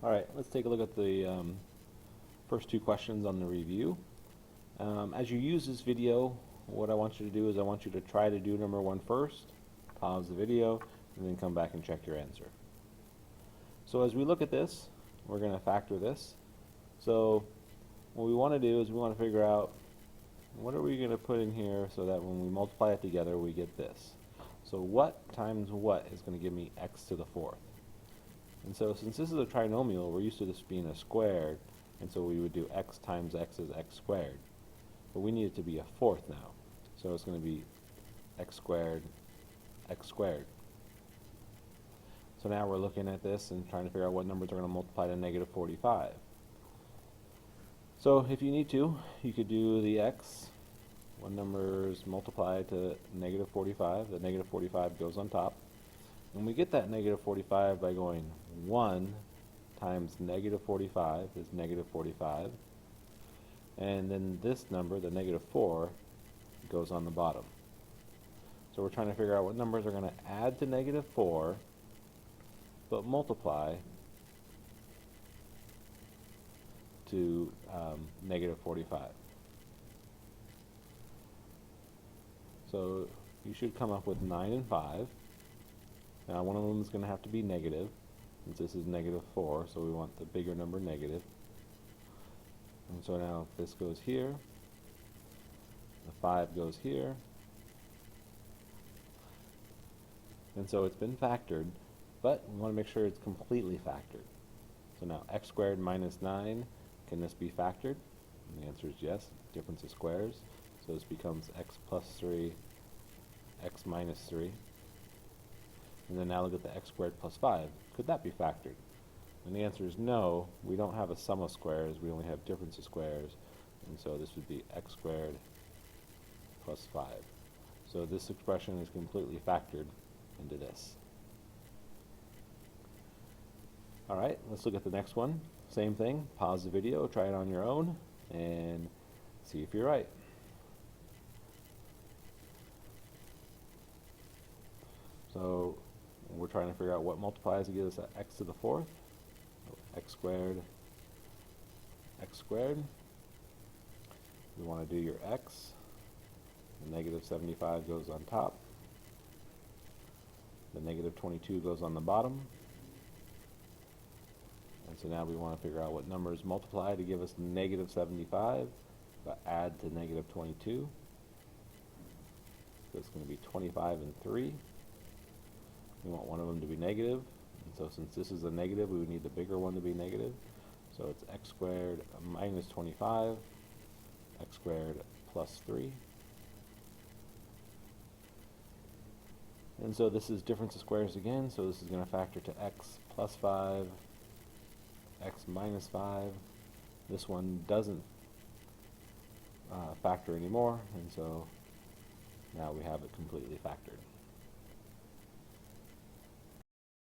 Alright, let's take a look at the first two questions on the review. As you use this video, what I want you to do is I want you to try to do number one first, pause the video, and then come back and check your answer. So as we look at this, we're going to factor this. So what we want to do is we want to figure out what are we going to put in here so that when we multiply it together we get this. So what times what is going to give me x to the fourth? And so since this is a trinomial, we're used to this being a squared, and so we would do x times x is x squared. But we need it to be a fourth now. So it's going to be x squared, x squared. So now we're looking at this and trying to figure out what numbers are going to multiply to negative 45. So if you need to, you could do the x, what numbers multiply to negative 45. The negative 45 goes on top. And we get that negative 45 by going 1 times negative 45 is negative 45. And then this number, the negative 4, goes on the bottom. So we're trying to figure out what numbers are going to add to negative 4, but multiply to negative 45. So you should come up with 9 and 5. Now one of them is going to have to be negative, since this is negative 4, so we want the bigger number negative. And so now if this goes here, the 5 goes here, and so it's been factored, but we want to make sure it's completely factored. So now x squared minus 9, can this be factored? And the answer is yes, difference of squares. So this becomes x plus 3, x minus 3. And then now look at the x squared plus 5. Could that be factored? And the answer is no. We don't have a sum of squares. We only have difference of squares. And so this would be x squared plus 5. So this expression is completely factored into this. Alright, let's look at the next one. Same thing. Pause the video, try it on your own, and see if you're right. So we're trying to figure out what multiplies to give us x to the fourth. So x squared, x squared. You want to do your x. The negative 75 goes on top. The negative 22 goes on the bottom. And so now we want to figure out what numbers multiply to give us negative 75, but add to negative 22. So it's going to be 25 and 3. We want one of them to be negative, and so since this is a negative, we would need the bigger one to be negative. So it's x squared minus 25, x squared plus 3. And so this is difference of squares again, so this is going to factor to x plus 5, x minus 5. This one doesn't factor anymore, and so now we have it completely factored.